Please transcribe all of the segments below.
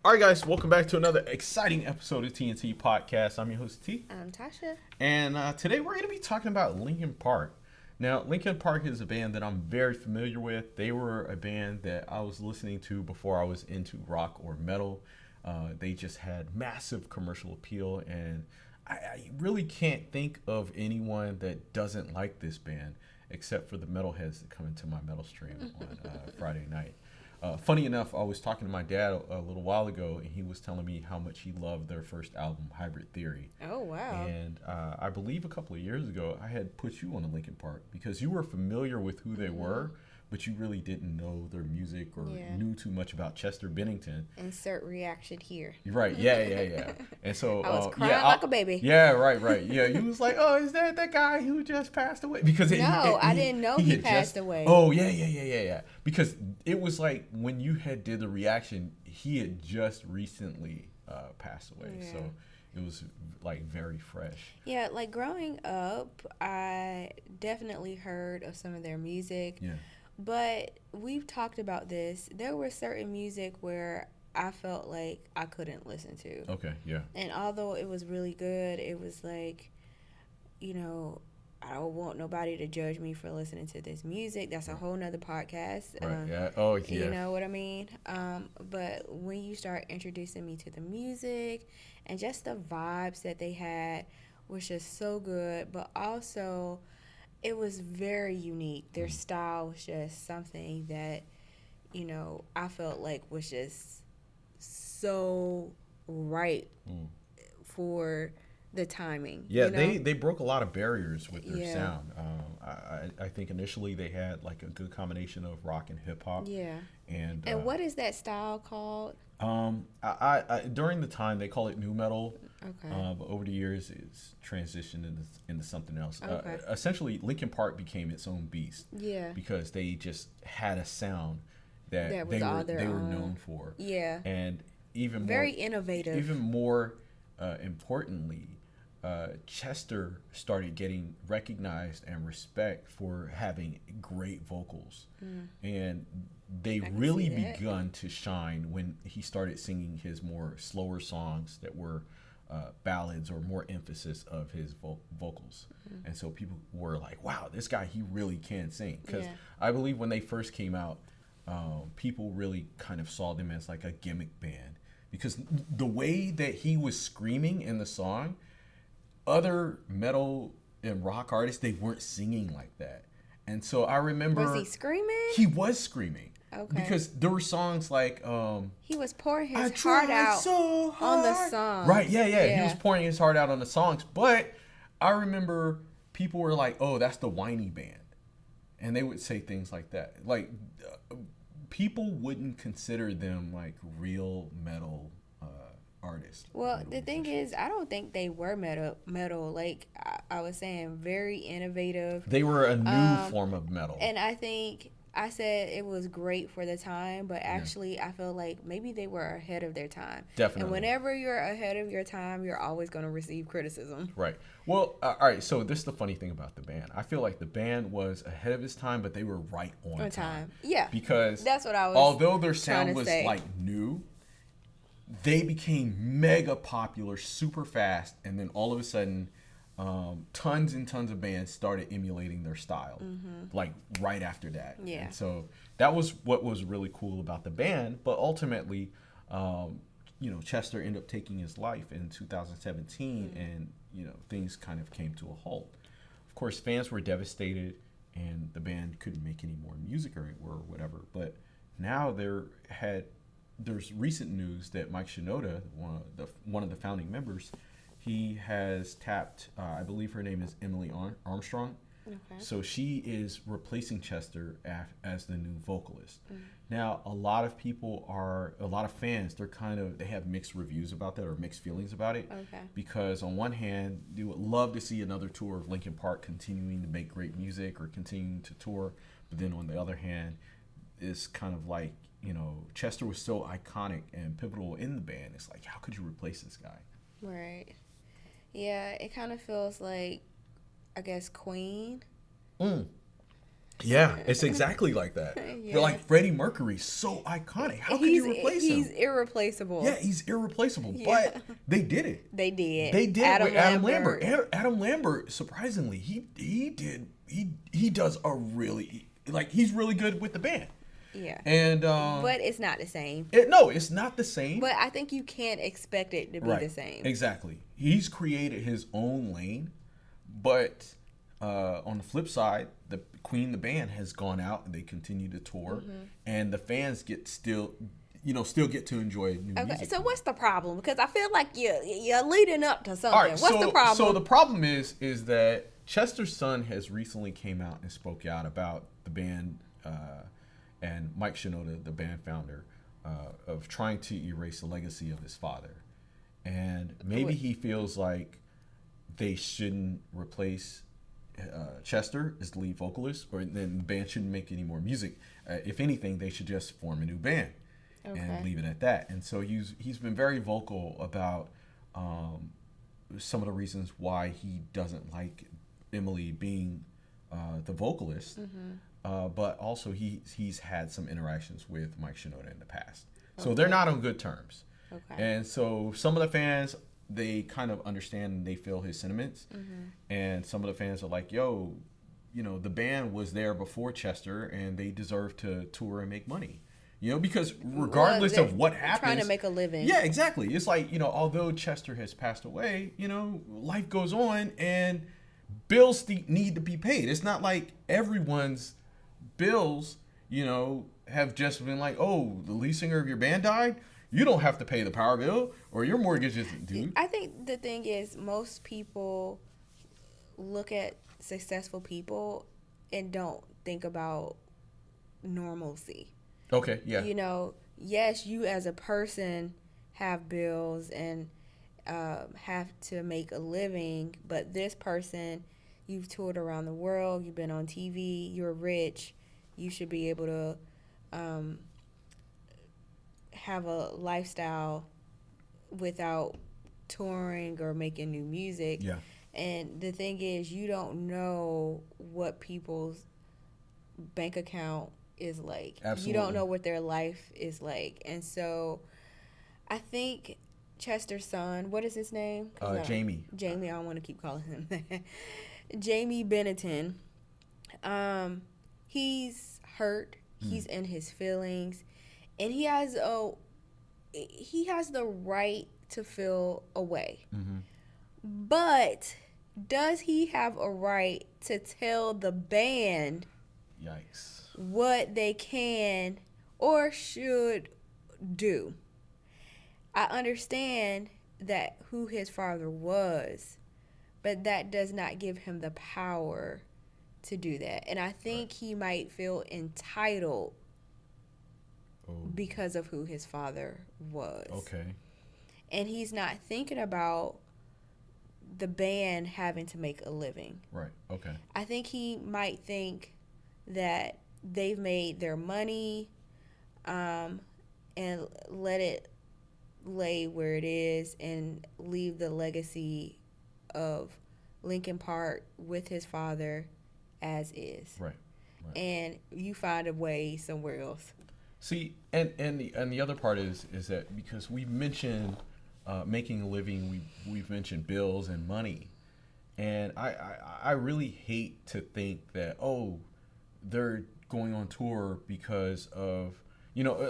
All right, guys, welcome back to another exciting episode of TNT Podcast. I'm your host, T. I'm Tasha. And today we're going to be talking about Linkin Park. Now, Linkin Park is a band that I'm very familiar with. They were a band that I was listening to before I was into rock or metal. They just had massive commercial appeal, and I really can't think of anyone that doesn't like this band, except for the metalheads that come into my metal stream on Friday night. Funny enough, I was talking to my dad a little while ago, and he was telling me how much he loved their first album, Hybrid Theory. Oh, wow. And I believe a couple of years ago, I had put you on a Linkin Park because you were familiar with who they were, but you really didn't know their music or knew too much about Chester Bennington. Insert reaction here. Right, yeah. And so I was crying like a baby. Yeah, right. Yeah, you was like, oh, is that guy who just passed away? Because I didn't know he passed away. Oh, yeah. Because it was like when you did the reaction, he had just recently passed away. Yeah. So it was like very fresh. Yeah, like growing up, I definitely heard of some of their music. Yeah. But we've talked about this. There was certain music where I felt like I couldn't listen to. Okay, yeah. And although it was really good, it was like, I don't want nobody to judge me for listening to this music. That's a whole nother podcast. Right, yeah. Oh, yeah. You know what I mean? But when you start introducing me to the music and just the vibes that they had was just so good. But also, it was very unique. Their style was just something that, I felt like was just so right for the timing. Yeah, they broke a lot of barriers with their sound. I think initially they had like a good combination of rock and hip hop. Yeah. And what is that style called? I during the time they call it nu metal. Okay. But over the years it's transitioned into something else. Okay. Essentially, Linkin Park became its own beast. Yeah. Because they just had a sound that they were known for. Yeah. And even very innovative. Even more importantly, Chester started getting recognized and respect for having great vocals, and they really begun to shine when he started singing his more slower songs that were ballads or more emphasis of his vocals. And so people were like, wow, this guy, he really can sing. Because I believe when they first came out, people really kind of saw them as like a gimmick band, because the way that he was screaming in the song, other metal and rock artists, they weren't singing like that. And so I remember... Was he screaming? He was screaming. Okay. Because there were songs like... he was pouring his heart out so on the song. Right, yeah. He was pouring his heart out on the songs. But I remember people were like, oh, that's the whiny band. And they would say things like that. Like, people wouldn't consider them like real metal artists. Well, the thing is, I don't think they were metal. Like I was saying, very innovative. They were a new form of metal. And I think I said it was great for the time, but actually I feel like maybe they were ahead of their time. Definitely. And whenever you're ahead of your time, you're always going to receive criticism. Right. Well, all right, so this is the funny thing about the band. I feel like the band was ahead of its time, but they were right on time. Yeah. Because that's what I was although their sound was say. like new, they became mega popular super fast, and then all of a sudden tons and tons of bands started emulating their style, like right after that. Yeah. And so that was what was really cool about the band. But ultimately, Chester ended up taking his life in 2017, and things kind of came to a halt. Of course, fans were devastated, and the band couldn't make any more music or whatever. But now there's recent news that Mike Shinoda, one of the founding members, he has tapped, I believe her name is Emily Armstrong. Okay. So she is replacing Chester as the new vocalist. Now, a lot of fans, they have mixed reviews about that, or mixed feelings about it. Okay. Because on one hand, they would love to see another tour of Linkin Park continuing to make great music or continuing to tour. But then on the other hand, it's kind of like, Chester was so iconic and pivotal in the band. It's like, how could you replace this guy? Right. Yeah, it kind of feels like, I guess, Queen. Yeah, it's exactly like that. Yeah. But like Freddie Mercury, so iconic. How could you replace him? He's irreplaceable. Yeah, he's irreplaceable. Yeah. But they did it. They did. They did it with Adam Lambert. Adam Lambert, surprisingly, he does a really, like, he's really good with the band. Yeah. And but it's not the same. No, it's not the same. But I think you can't expect it to be the same. Exactly. He's created his own lane, but on the flip side, the Queen, the band, has gone out and they continue to tour, and the fans still get to enjoy new music. So what's the problem? Because I feel like you're leading up to something. All right, what's the problem? So the problem is that Chester's son has recently came out and spoke out about the band and Mike Shinoda, the band founder, of trying to erase the legacy of his father. And maybe he feels like they shouldn't replace Chester as the lead vocalist, or then the band shouldn't make any more music. If anything, they should just form a new band and leave it at that. And so he's been very vocal about some of the reasons why he doesn't like Emily being the vocalist. But also he's had some interactions with Mike Shinoda in the past. So they're not on good terms. And so some of the fans, they kind of understand and they feel his sentiments. And some of the fans are like, yo, the band was there before Chester and they deserve to tour and make money. Because regardless of what happens, trying to make a living. Yeah, exactly. It's like, although Chester has passed away, life goes on and bills need to be paid. It's not like everyone's bills, have just been like, oh, the lead singer of your band died, you don't have to pay the power bill or your mortgage isn't due. I think the thing is, most people look at successful people and don't think about normalcy. Okay, yeah. Yes, you as a person have bills and have to make a living, but this person, you've toured around the world, you've been on TV, you're rich, you should be able to have a lifestyle without touring or making new music. Yeah. And the thing is, you don't know what people's bank account is like. Absolutely. You don't know what their life is like. And so I think Chester's son, what is his name? Jaime. Jaime, I don't want to keep calling him that. Jaime Bennington. He's hurt. He's in his feelings. And he has the right to feel away. But does he have a right to tell the band Yikes. what they can or should do? I understand that who his father was, but that does not give him the power to do that. And I think he might feel entitled because of who his father was. Okay. And he's not thinking about the band having to make a living. Right. Okay. I think he might think that they've made their money and let it lay where it is and leave the legacy of Linkin Park with his father as is. Right. And you find a way somewhere else. See, and the other part is that because we've mentioned making a living, we've mentioned bills and money, and I really hate to think that they're going on tour because of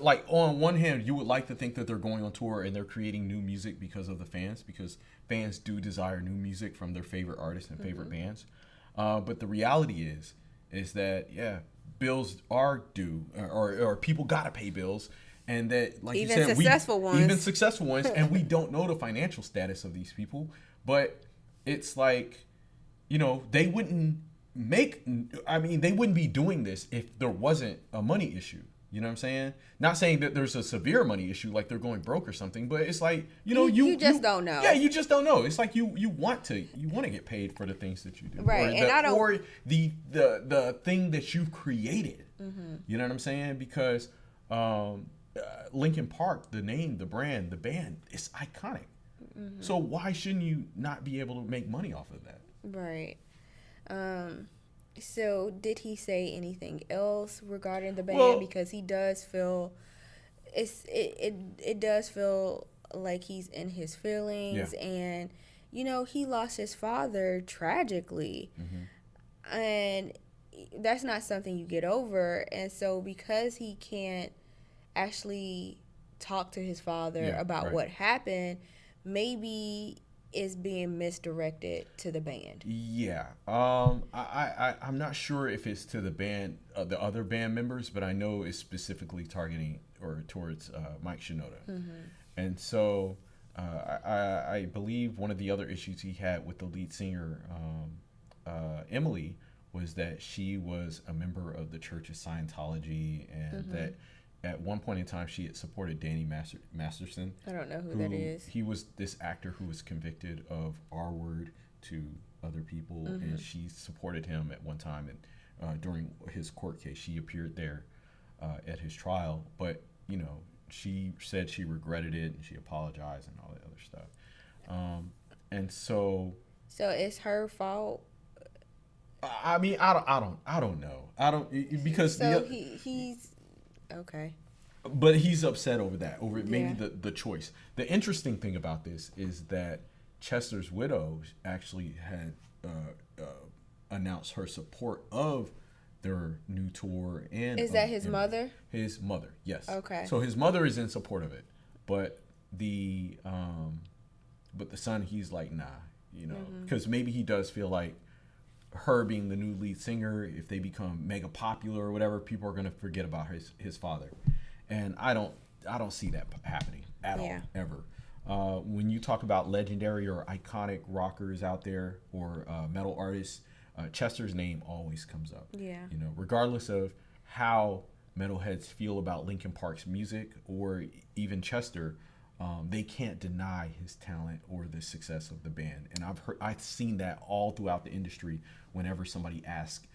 like on one hand you would like to think that they're going on tour and they're creating new music because of the fans, because fans do desire new music from their favorite artists and favorite bands, but the reality is that bills are due, or people gotta pay bills, and that, like even you said, even successful ones, and we don't know the financial status of these people, but it's like, they wouldn't be doing this if there wasn't a money issue. You know what I'm saying? Not saying that there's a severe money issue, like they're going broke or something, but it's like, you just don't know. Yeah, you just don't know. It's like you want to get paid for the things that you do, right? Or the thing that you've created. You know what I'm saying? Because Linkin Park, the name, the brand, the band, it's iconic. So why shouldn't you not be able to make money off of that? Right. So, did he say anything else regarding the band? Well, Because he does feel it does feel like he's in his yeah. feelings, and he lost his father tragically, and that's not something you get over. And so, because he can't actually talk to his father Yeah, about right. what happened, maybe is being misdirected to the band. Yeah. I'm not sure if it's to the band, the other band members, but I know it's specifically targeting or towards Mike Shinoda. And so I believe one of the other issues he had with the lead singer, Emily, was that she was a member of the Church of Scientology, and that at one point in time she had supported Danny Masterson. I don't know who that is. He was this actor who was convicted of R word to other people, and she supported him at one time. And during his court case, she appeared there at his trial. But she said she regretted it and she apologized and all that other stuff. And so it's her fault. I mean, I don't know. I don't because So he's okay. But he's upset over that, over maybe Yeah. the choice. The interesting thing about this is that Chester's widow actually had announced her support of their new tour. And Is that his mother? His mother, yes. Okay. So his mother is in support of it, but the son, he's like, nah, because maybe he does feel like her being the new lead singer, if they become mega popular or whatever, people are going to forget about his father. And I don't see that happening at all, ever. When you talk about legendary or iconic rockers out there or metal artists, Chester's name always comes up. Yeah. Regardless of how metalheads feel about Linkin Park's music or even Chester, they can't deny his talent or the success of the band. And I've seen that all throughout the industry. Whenever somebody asks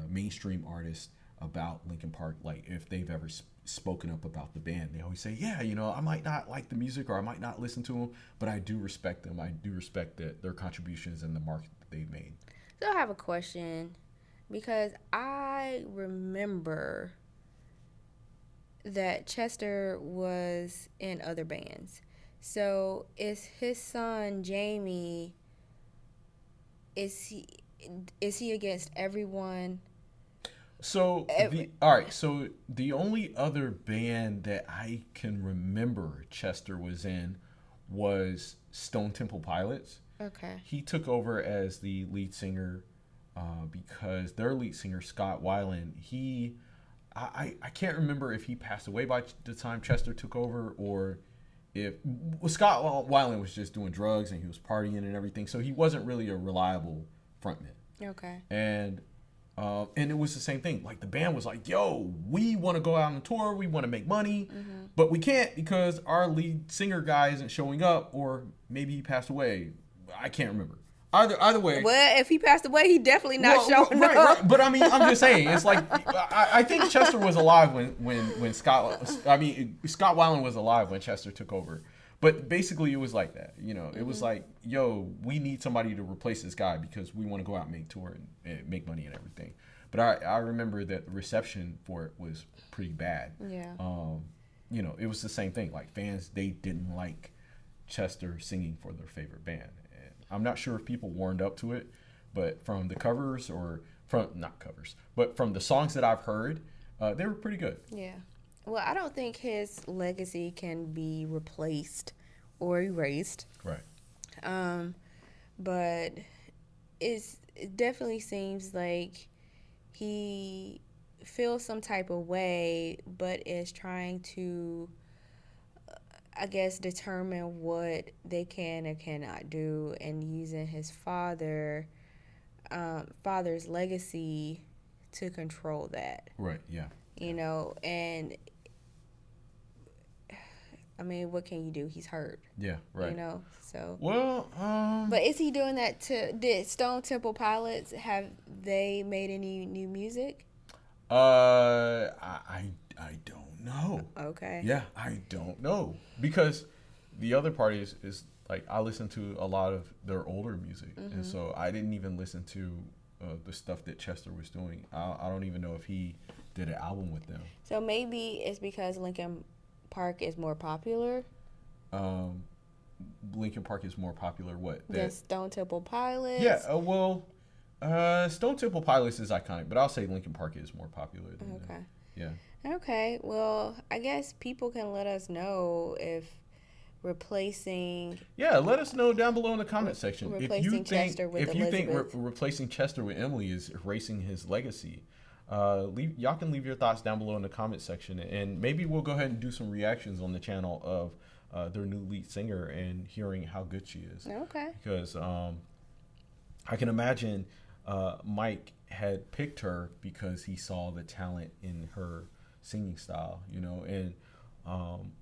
mainstream artists about Linkin Park, like if they've ever spoken up about the band, they always say, yeah, I might not like the music or I might not listen to them, but I do respect them. I do respect their contributions and the mark that they've made. So I have a question, because I remember that Chester was in other bands. So is his son Jaime, is he against everyone? So so the only other band that I can remember Chester was in was Stone Temple Pilots. Okay. He took over as the lead singer because their lead singer, Scott Weiland, I can't remember if he passed away by the time Chester took over, or if Scott Weiland was just doing drugs and he was partying and everything, so he wasn't really a reliable frontman. Okay. And it was the same thing. Like the band was like, "Yo, we want to go out on tour, we want to make money, but we can't because our lead singer guy isn't showing up, or maybe he passed away." I can't remember. Either way. Well, if he passed away, he definitely not showing up. Right. But I mean, I'm just saying, it's like I think Chester was alive when Scott Weiland was alive when Chester took over. But basically, it was like that. It was like, yo, we need somebody to replace this guy because we want to go out and make tour and make money and everything. But I remember that the reception for it was pretty bad. Yeah. It was the same thing. Like fans, they didn't like Chester singing for their favorite band. And I'm not sure if people warmed up to it, but from the covers but from the songs that I've heard, they were pretty good. Yeah. Well, I don't think his legacy can be replaced or erased. Right. But it definitely seems like he feels some type of way, but is trying to, I guess, determine what they can and cannot do, and using his father's legacy to control that. Right. Yeah. And I mean, what can you do? He's hurt. Yeah. Right. So. Well. But is he doing that did Stone Temple Pilots, have they made any new music? I don't know. Okay. Yeah, I don't know, because the other part is like I listen to a lot of their older music, and so I didn't even listen to the stuff that Chester was doing. I don't even know if he did an album with them. So maybe it's because Linkin Park is more popular. Linkin Park is more popular. What? Than Stone Temple Pilots. Yeah. Stone Temple Pilots is iconic, but I'll say Linkin Park is more popular than them. Okay. Yeah. Okay. Well, I guess people can let us know if replacing. Yeah, let us know down below in the comment section Replacing Chester with Elizabeth. Replacing Chester with Emily is erasing his legacy. Y'all can leave your thoughts down below in the comment section, and maybe we'll go ahead and do some reactions on the channel of their new lead singer and hearing how good she is. Okay. Because I can imagine Mike had picked her because he saw the talent in her singing style, and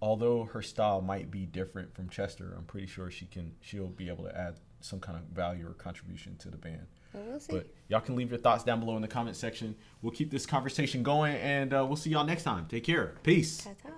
although her style might be different from Chester, I'm pretty sure she'll be able to add some kind of value or contribution to the band. Well, we'll see. But y'all can leave your thoughts down below in the comment section. We'll keep this conversation going, and we'll see y'all next time. Take care. Peace. Ta-ta.